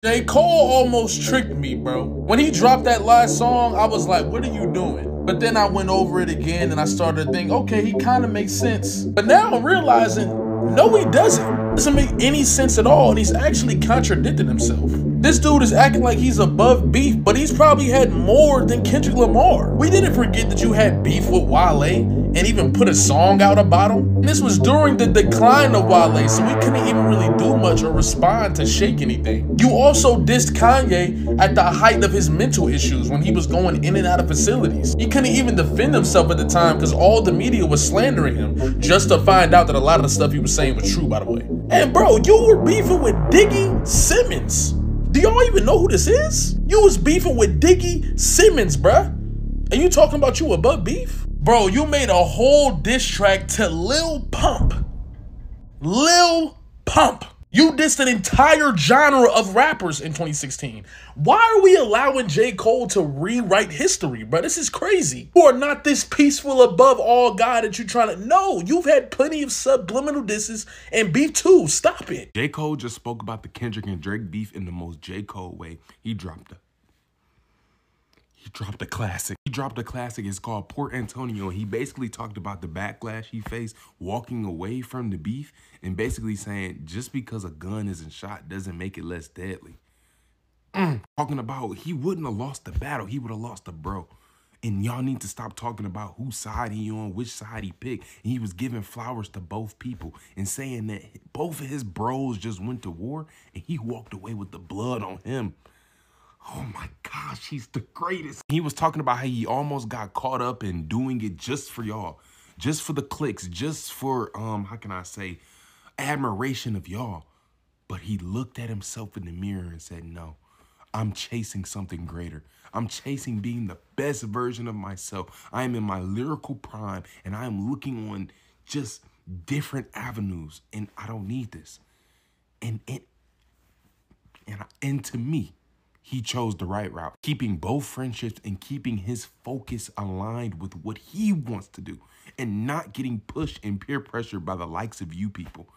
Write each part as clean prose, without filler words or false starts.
J. Cole almost tricked me, bro. When he dropped that last song, I was like, what are you doing? But then I went over it again and I started to think, okay, he kind of makes sense. But now I'm realizing, no, he doesn't. It doesn't make any sense at all, and he's actually contradicted himself. This dude is acting like he's above beef, but he's probably had more than Kendrick Lamar. We didn't forget that you had beef with Wale and even put a song out about him. And this was during the decline of Wale, so we couldn't even really do much or respond to shake anything. You also dissed Kanye at the height of his mental issues when he was going in and out of facilities. He couldn't even defend himself at the time because all the media was slandering him, just to find out that a lot of the stuff he was saying was true, by the way. And bro, you were beefing with Diggy Simmons. Do y'all even know who this is? You was beefing with Diggy Simmons, bruh. And you talking about you above beef? Bro, you made a whole diss track to Lil Pump. Lil Pump. You dissed an entire genre of rappers in 2016. Why are we allowing J. Cole to rewrite history, bro? This is crazy. You are not this peaceful above all guy that you're trying to... No, you've had plenty of subliminal disses and beef too. Stop it. J. Cole just spoke about the Kendrick and Drake beef in the most J. Cole way. He dropped a classic. He dropped a classic. It's called Port Antonio. He basically talked about the backlash he faced walking away from the beef and basically saying just because a gun isn't shot doesn't make it less deadly. Talking about he wouldn't have lost the battle. He would have lost the bro. And y'all need to stop talking about whose side he on, which side he picked. And he was giving flowers to both people and saying that both of his bros just went to war and he walked away with the blood on him. Oh my gosh, he's the greatest. He was talking about how he almost got caught up in doing it just for y'all, just for the clicks, just for, how can I say, admiration of y'all. But he looked at himself in the mirror and said, no, I'm chasing something greater. I'm chasing being the best version of myself. I am in my lyrical prime and I am looking on just different avenues and I don't need this. And to me, he chose the right route, keeping both friendships and keeping his focus aligned with what he wants to do and not getting pushed and peer pressured by the likes of you people.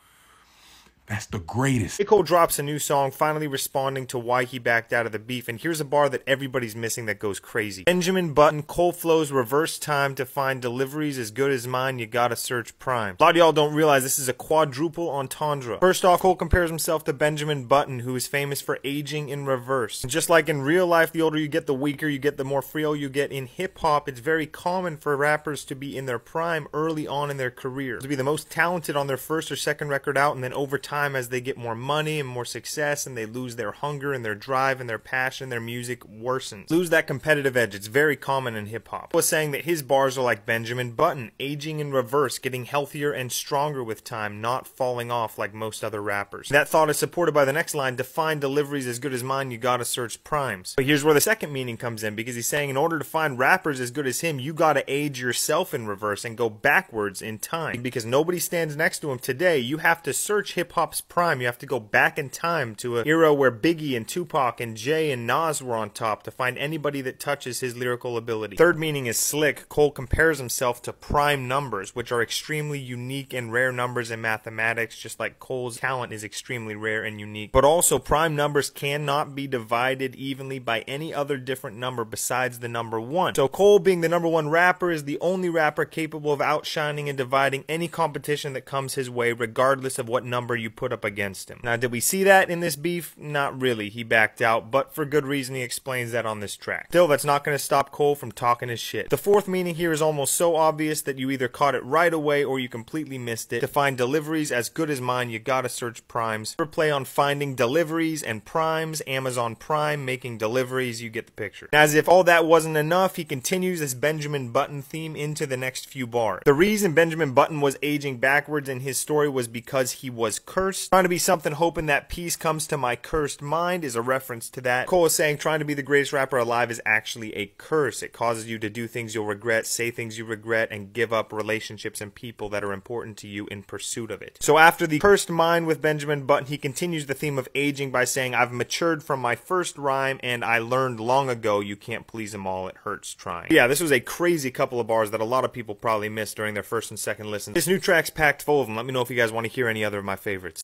That's the greatest. J. Cole drops a new song, finally responding to why he backed out of the beef, and here's a bar that everybody's missing that goes crazy. Benjamin Button, Cole flows reverse time to find deliveries as good as mine, you gotta search Prime. A lot of y'all don't realize this is a quadruple entendre. First off, Cole compares himself to Benjamin Button, who is famous for aging in reverse. And just like in real life, the older you get, the weaker you get, the more frail you get. In hip-hop, it's very common for rappers to be in their prime early on in their career, to be the most talented on their first or second record out, and then over time, as they get more money and more success and they lose their hunger and their drive and their passion, their music worsens. Lose that competitive edge. It's very common in hip-hop. He was saying that his bars are like Benjamin Button, aging in reverse, getting healthier and stronger with time, not falling off like most other rappers. That thought is supported by the next line, to find deliveries as good as mine, you gotta search primes. But here's where the second meaning comes in, because he's saying in order to find rappers as good as him, you gotta age yourself in reverse and go backwards in time. Because nobody stands next to him today, you have to search hip-hop's prime. You have to go back in time to an era where Biggie and Tupac and Jay and Nas were on top to find anybody that touches his lyrical ability. Third meaning is slick. Cole compares himself to prime numbers, which are extremely unique and rare numbers in mathematics, just like Cole's talent is extremely rare and unique. But also, prime numbers cannot be divided evenly by any other different number besides the number 1. So Cole, being the number 1 rapper, is the only rapper capable of outshining and dividing any competition that comes his way, regardless of what number you put up against him. Now, did we see that in this beef? Not really. He backed out, but for good reason. He explains that on this track. Still, that's not going to stop Cole from talking his shit. The fourth meaning here is almost so obvious that you either caught it right away or you completely missed it. To find deliveries as good as mine, you gotta search primes. For play on finding deliveries and primes, Amazon Prime making deliveries, you get the picture. And as if all that wasn't enough, he continues this Benjamin Button theme into the next few bars. The reason Benjamin Button was aging backwards in his story was because he was cursed. Trying to be something, hoping that peace comes to my cursed mind is a reference to that. Cole is saying trying to be the greatest rapper alive is actually a curse. It causes you to do things you'll regret, say things you regret, and give up relationships and people that are important to you in pursuit of it. So after the cursed mind with Benjamin Button, he continues the theme of aging by saying, I've matured from my first rhyme and I learned long ago you can't please them all, it hurts trying. Yeah, this was a crazy couple of bars that a lot of people probably missed during their first and second listen. This new track's packed full of them. Let me know if you guys want to hear any other of my favorites.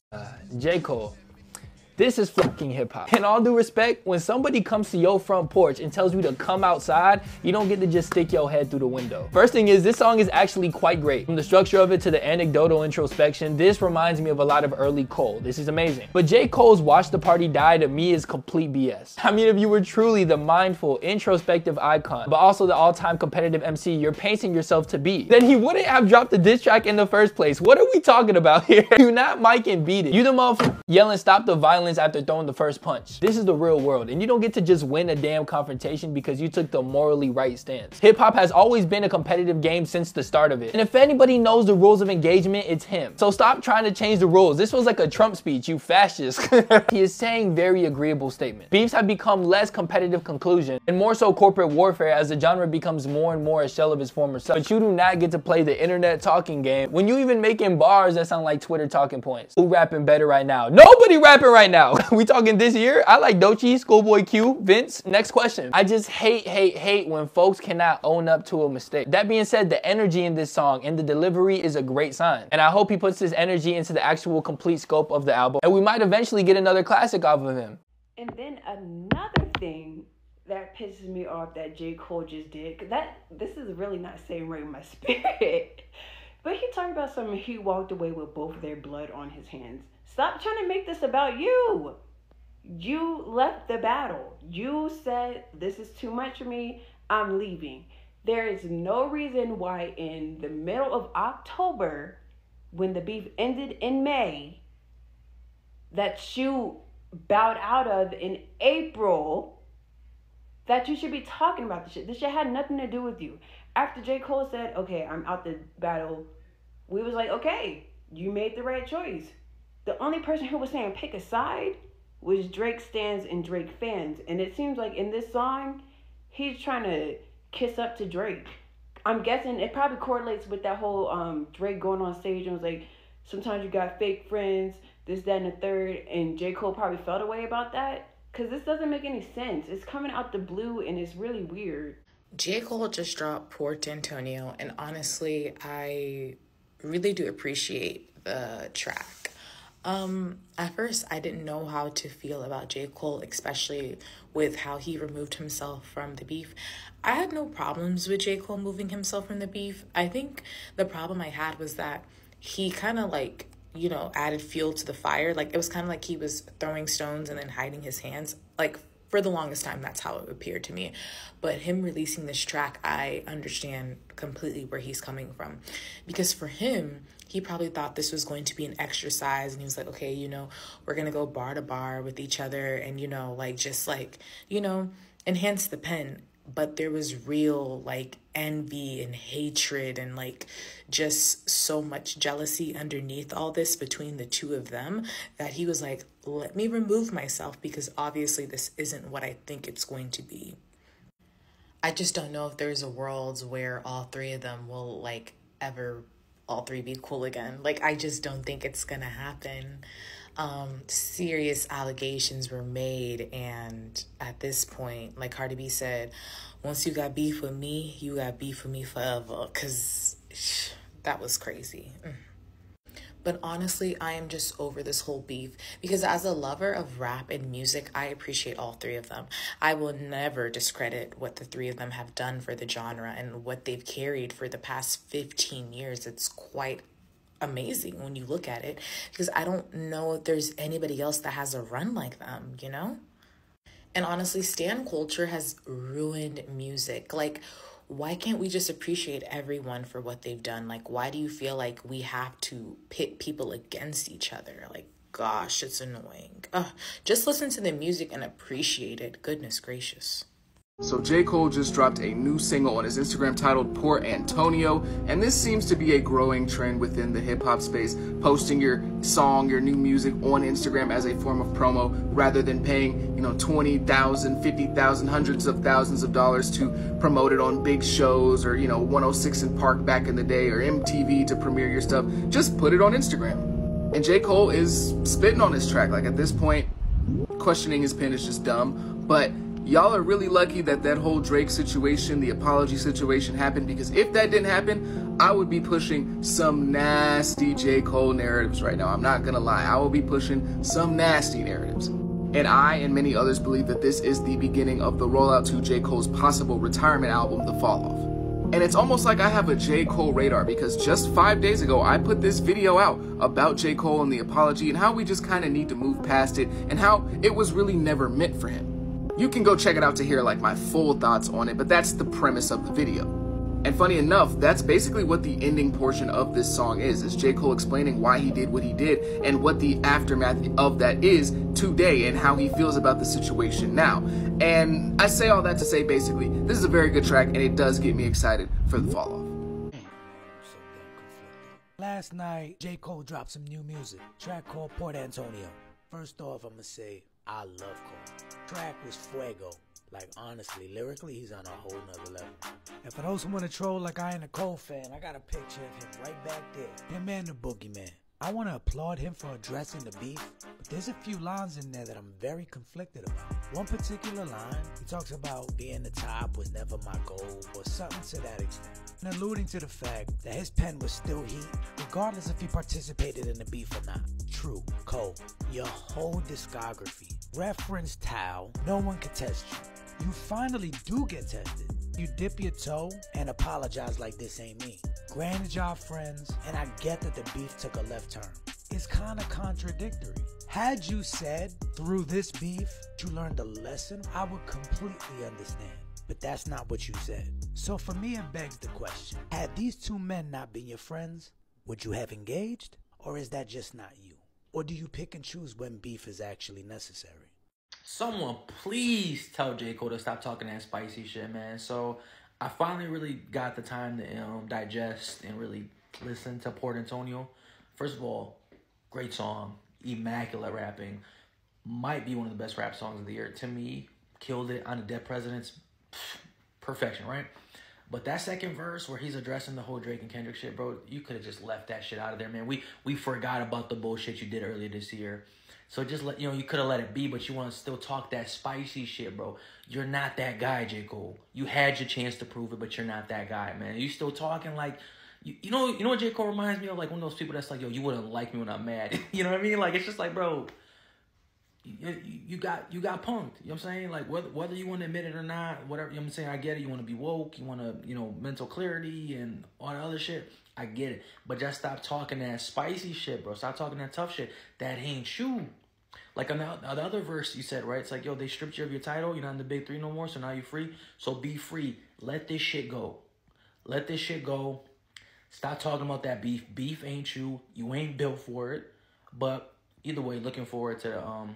J. Cole, This is fucking hip hop. In all due respect, when somebody comes to your front porch and tells you to come outside, you don't get to just stick your head through the window. First thing is, this song is actually quite great. From the structure of it to the anecdotal introspection, this reminds me of a lot of early Cole. This is amazing. But J. Cole's Watch the Party Die to me is complete BS. I mean, if you were truly the mindful, introspective icon, but also the all-time competitive MC you're painting yourself to be, then he wouldn't have dropped the diss track in the first place. What are we talking about here? You not Mike and Beat It. You the motherfucker yelling stop the violence after throwing the first punch. This is the real world, and you don't get to just win a damn confrontation because you took the morally right stance. Hip-hop has always been a competitive game since the start of it, and if anybody knows the rules of engagement, it's him. So stop trying to change the rules. This was like a Trump speech, you fascist. He is saying very agreeable statements. Beefs have become less competitive conclusion and more so corporate warfare as the genre becomes more and more a shell of its former self. But you do not get to play the internet talking game when you even making bars that sound like Twitter talking points. Who rapping better right now? Nobody rapping right now. We talking this year? I like Doechii, Schoolboy Q, Vince. Next question. I just hate when folks cannot own up to a mistake. That being said, the energy in this song and the delivery is a great sign. And I hope he puts this energy into the actual complete scope of the album. And we might eventually get another classic off of him. And then another thing that pisses me off that J. Cole just did, because this is really not saying right in my spirit, but he talked about something, he walked away with both of their blood on his hands. Stop trying to make this about you. You left the battle. You said, this is too much for me, I'm leaving. There is no reason why in the middle of October, when the beef ended in May, that you bowed out of in April, that you should be talking about this shit. This shit had nothing to do with you. After J. Cole said, okay, I'm out the battle, we was like, okay, you made the right choice. The only person who was saying pick a side was Drake stans and Drake fans. And it seems like in this song, he's trying to kiss up to Drake. I'm guessing it probably correlates with that whole Drake going on stage and was like, sometimes you got fake friends, this, that, and the third. And J. Cole probably felt a way about that. Because this doesn't make any sense. It's coming out the blue and it's really weird. J. Cole just dropped Port'Antonio, and honestly, I really do appreciate the track. At first, I didn't know how to feel about J. Cole, especially with how he removed himself from the beef. I had no problems with J. Cole moving himself from the beef. I think the problem I had was that he kind of like, you know, added fuel to the fire. Like, it was kind of like he was throwing stones and then hiding his hands. Like, for the longest time, that's how it appeared to me. But him releasing this track, I understand completely where he's coming from. Because for him, he probably thought this was going to be an exercise. And he was like, okay, you know, we're going to go bar to bar with each other and, you know, like, just like, you know, enhance the pen. But there was real, like, envy and hatred and, like, just so much jealousy underneath all this between the two of them that he was like, let me remove myself because obviously this isn't what I think it's going to be. I just don't know if there's a world where all three of them will, like, ever all three be cool again. Like, I just don't think it's gonna happen. Serious allegations were made, and at this point, like Cardi B said, once you got beef with me, you got beef with me forever, because that was crazy. But honestly, I am just over this whole beef because as a lover of rap and music, I appreciate all three of them. I will never discredit what the three of them have done for the genre and what they've carried for the past 15 years. It's quite amazing when you look at it because I don't know if there's anybody else that has a run like them, you know? And honestly, stan culture has ruined music. Like, why can't we just appreciate everyone for what they've done? Like, why do you feel like we have to pit people against each other? Like, gosh, it's annoying. Just listen to the music and appreciate it. Goodness gracious. So J. Cole just dropped a new single on his Instagram titled Port'Antonio, and this seems to be a growing trend within the hip-hop space, posting your song, your new music on Instagram as a form of promo rather than paying, you know, $20,000, $50,000, hundreds of thousands of dollars to promote it on big shows or, you know, 106 in Park back in the day or MTV to premiere your stuff. Just put it on Instagram. And J. Cole is spitting on this track. Like, at this point, questioning his pen is just dumb, but y'all are really lucky that that whole Drake situation, the apology situation happened, because if that didn't happen, I would be pushing some nasty J. Cole narratives right now. I'm not gonna lie. I will be pushing some nasty narratives. And I and many others believe that this is the beginning of the rollout to J. Cole's possible retirement album, The Fall Off. And it's almost like I have a J. Cole radar, because just 5 days ago, I put this video out about J. Cole and the apology and how we just kind of need to move past it and how it was really never meant for him. You can go check it out to hear like my full thoughts on it, but that's the premise of the video. And funny enough, that's basically what the ending portion of this song is J. Cole explaining why he did what he did and what the aftermath of that is today and how he feels about the situation now. And I say all that to say basically, this is a very good track and it does get me excited for The Fall Off. Last night, J. Cole dropped some new music, track called Port Antonio. First off, I'ma say, I love Cole. Track was fuego. Like, honestly, lyrically, he's on a whole nother level. And for those who want to troll like I ain't a Cole fan, I got a picture of him right back there. Him and the Boogeyman. I want to applaud him for addressing the beef, but there's a few lines in there that I'm very conflicted about. One particular line, he talks about being the top was never my goal, or something to that extent. And alluding to the fact that his pen was still heat, regardless if he participated in the beef or not. True, Cole, your whole discography, reference Tao, no one could test you. You finally do get tested. You dip your toe and apologize like this ain't me. Granted y'all friends, and I get that the beef took a left turn. It's kinda contradictory. Had you said, through this beef, you learned a lesson, I would completely understand. But that's not what you said. So for me, it begs the question, had these two men not been your friends, would you have engaged? Or is that just not you? Or do you pick and choose when beef is actually necessary? Someone please tell J. Cole to stop talking that spicy shit, man. So I finally really got the time to digest and really listen to Port Antonio. First of all, great song, immaculate rapping. Might be one of the best rap songs of the year. To me, killed it on the Dead Presidents. Perfection, right? But that second verse where he's addressing the whole Drake and Kendrick shit, bro, you could have just left that shit out of there, man. We forgot about the bullshit you did earlier this year. So just let, you could have let it be, but you want to still talk that spicy shit, bro. You're not that guy, J. Cole. You had your chance to prove it, but you're not that guy, man. You still talking like, you know what J. Cole reminds me of? Like one of those people that's like, yo, you wouldn't like me when I'm mad. You know what I mean? Like, it's just like, bro, you got punked. You know what I'm saying? Like, whether you want to admit it or not, whatever, you know what I'm saying? I get it. You want to be woke. You want to, mental clarity and all that other shit. I get it. But just stop talking that spicy shit, bro. Stop talking that tough shit. That ain't you. Like on the other verse you said, right? It's like, yo, they stripped you of your title. You're not in the big three no more, so now you're free. So be free. Let this shit go. Let this shit go. Stop talking about that beef. Beef ain't you. You ain't built for it. But either way, looking forward to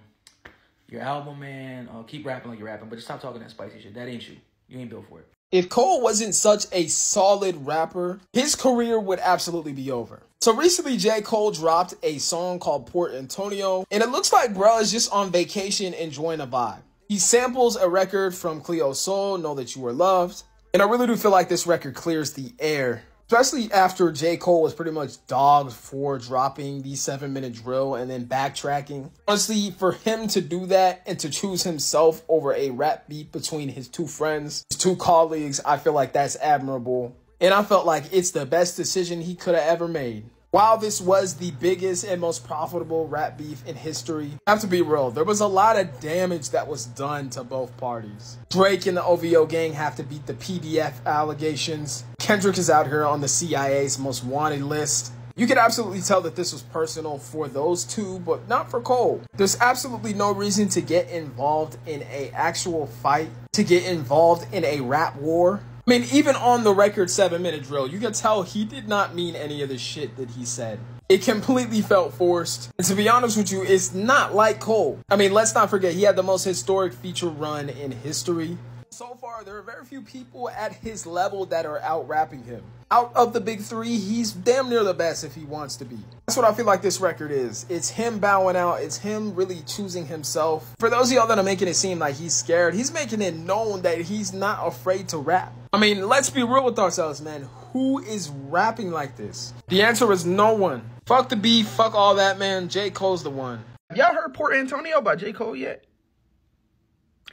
your album, man. Keep rapping like you're rapping, but just stop talking that spicy shit. That ain't you. You ain't built for it. If Cole wasn't such a solid rapper, his career would absolutely be over. So recently, J. Cole dropped a song called Port Antonio, and it looks like bro is just on vacation enjoying a vibe. He samples a record from Cleo Sol, Know That You Are Loved, and I really do feel like this record clears the air, especially after J. Cole was pretty much dogged for dropping the 7-minute drill and then backtracking. Honestly, for him to do that and to choose himself over a rap beat between his two friends, his two colleagues, I feel like that's admirable. And I felt like it's the best decision he could have ever made. While this was the biggest and most profitable rap beef in history, I have to be real, there was a lot of damage that was done to both parties. Drake and the OVO gang have to beat the PDF allegations. Kendrick is out here on the CIA's most wanted list. You could absolutely tell that this was personal for those two, but not for Cole. There's absolutely no reason to get involved in an actual fight, to get involved in a rap war. I mean, even on the record 7-minute drill, you can tell he did not mean any of the shit that he said. It completely felt forced. And to be honest with you, it's not like Cole. I mean, let's not forget, he had the most historic feature run in history. So far, there are very few people at his level that are out rapping him. Out of the big three, he's damn near the best if he wants to be. That's what I feel like this record is. It's him bowing out. It's him really choosing himself. For those of y'all that are making it seem like he's scared, he's making it known that he's not afraid to rap. I mean, let's be real with ourselves, man. Who is rapping like this? The answer is no one. Fuck the beef. Fuck all that, man. J. Cole's the one. Y'all heard Port Antonio by J. Cole yet?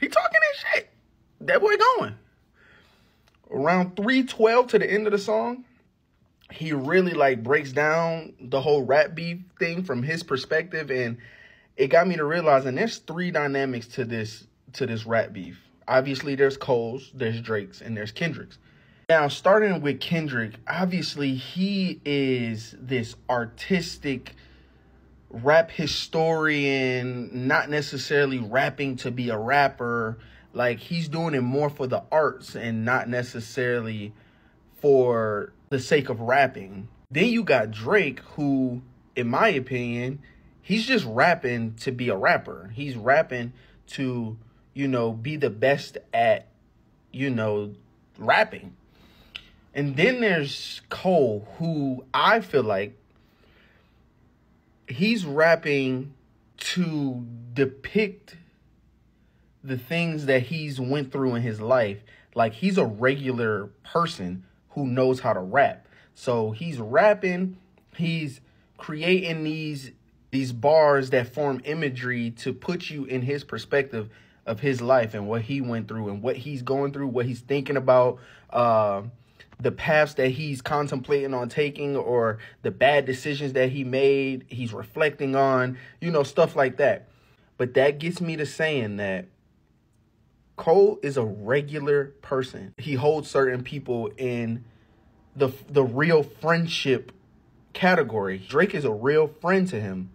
He talking that shit. That boy going. Around 3:12 to the end of the song, he really like breaks down the whole rap beef thing from his perspective, and it got me to realizing there's three dynamics to this rap beef. Obviously, there's Cole's, there's Drake's, and there's Kendrick's. Now, starting with Kendrick, obviously he is this artistic rap historian, not necessarily rapping to be a rapper. Like, he's doing it more for the arts and not necessarily for the sake of rapping. Then you got Drake, who, in my opinion, he's just rapping to be a rapper. He's rapping to, you know, be the best at, you know, rapping. And then there's Cole, who I feel like he's rapping to depict the things that he's went through in his life. Like, he's a regular person who knows how to rap. So he's rapping, he's creating these bars that form imagery to put you in his perspective of his life and what he went through and what he's going through, what he's thinking about, the paths that he's contemplating on taking, or the bad decisions that he made, he's reflecting on, you know, stuff like that. But that gets me to saying that Cole is a regular person. He holds certain people in the real friendship category. Drake is a real friend to him.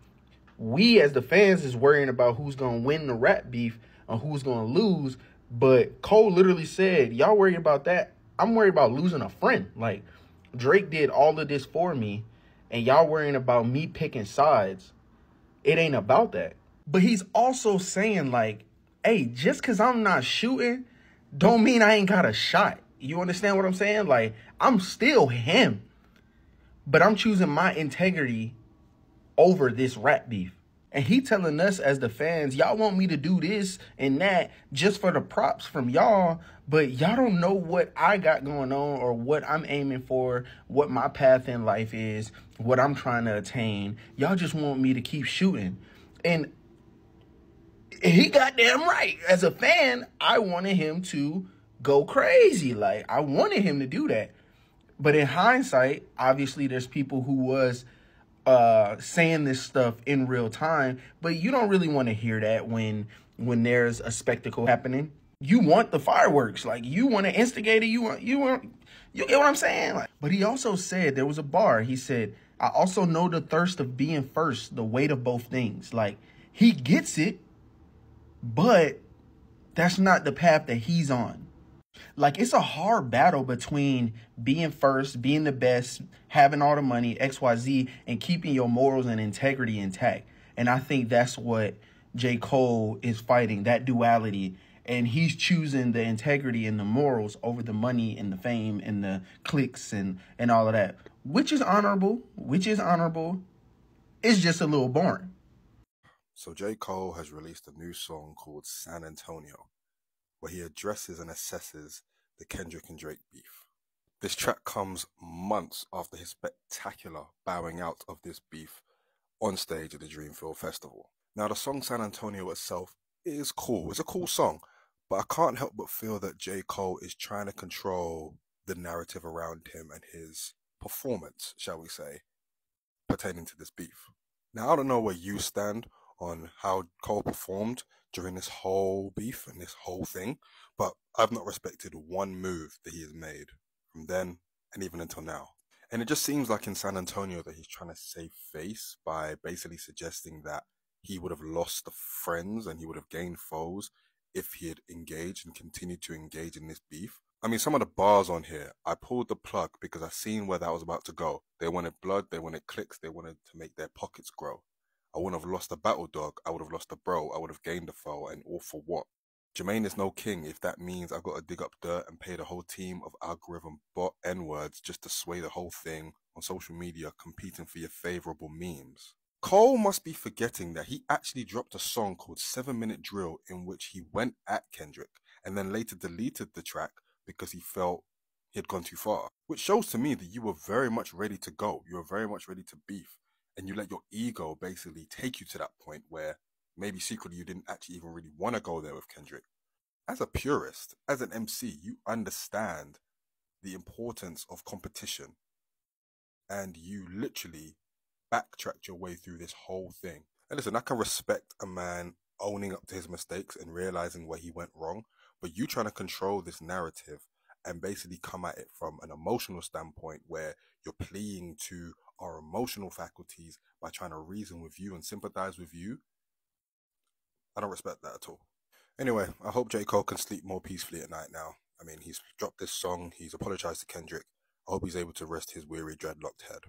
We as the fans is worrying about who's going to win the rap beef or who's going to lose. But Cole literally said, y'all worried about that? I'm worried about losing a friend. Like, Drake did all of this for me, and y'all worrying about me picking sides. It ain't about that. But he's also saying, like, hey, just because I'm not shooting don't mean I ain't got a shot. You understand what I'm saying? Like, I'm still him, but I'm choosing my integrity over this rap beef. And he telling us as the fans, y'all want me to do this and that just for the props from y'all, but y'all don't know what I got going on or what I'm aiming for, what my path in life is, what I'm trying to attain. Y'all just want me to keep shooting. And he goddamn right. As a fan, I wanted him to go crazy. Like, I wanted him to do that. But in hindsight, obviously there's people who was saying this stuff in real time, but you don't really want to hear that when there's a spectacle happening. You want the fireworks, like, you want to instigate it. You get what I'm saying? Like, but he also said, there was a bar. He said, I also know the thirst of being first, the weight of both things. Like, he gets it, but that's not the path that he's on. Like, it's a hard battle between being first, being the best, having all the money, XYZ, and keeping your morals and integrity intact. And I think that's what J. Cole is fighting, that duality. And he's choosing the integrity and the morals over the money and the fame and the clicks and all of that, which is honorable, It's just a little boring. So J. Cole has released a new song called San Antonio, where he addresses and assesses the Kendrick and Drake beef. This track comes months after his spectacular bowing out of this beef on stage at the Dreamfield Festival. Now, the song San Antonio itself is cool. It's a cool song, but I can't help but feel that J. Cole is trying to control the narrative around him and his performance, shall we say, pertaining to this beef. Now, I don't know where you stand on how Cole performed during this whole beef and this whole thing, but I've not respected one move that he has made from then and even until now. And it just seems like in San Antonio that he's trying to save face by basically suggesting that he would have lost the friends and he would have gained foes if he had engaged and continued to engage in this beef. I mean, some of the bars on here, I pulled the plug because I seen where that was about to go. They wanted blood, they wanted clicks, they wanted to make their pockets grow. I wouldn't have lost a battle dog, I would have lost a bro, I would have gained a foe, and all for what? Jermaine is no king if that means I've got to dig up dirt and pay the whole team of algorithm bot N-words just to sway the whole thing on social media competing for your favorable memes. Cole must be forgetting that he actually dropped a song called 7 Minute Drill in which he went at Kendrick and then later deleted the track because he felt he had gone too far. Which shows to me that you were very much ready to go. You were very much ready to beef. And you let your ego basically take you to that point where maybe secretly you didn't actually even really want to go there with Kendrick. As a purist, as an MC, you understand the importance of competition and you literally backtracked your way through this whole thing. And listen, I can respect a man owning up to his mistakes and realizing where he went wrong, but you trying to control this narrative and basically come at it from an emotional standpoint where you're pleading to our emotional faculties by trying to reason with you and sympathize with you, I don't respect that at all. Anyway, I hope J. Cole can sleep more peacefully at night now. I mean, he's dropped this song, he's apologized to Kendrick. I hope he's able to rest his weary, dreadlocked head.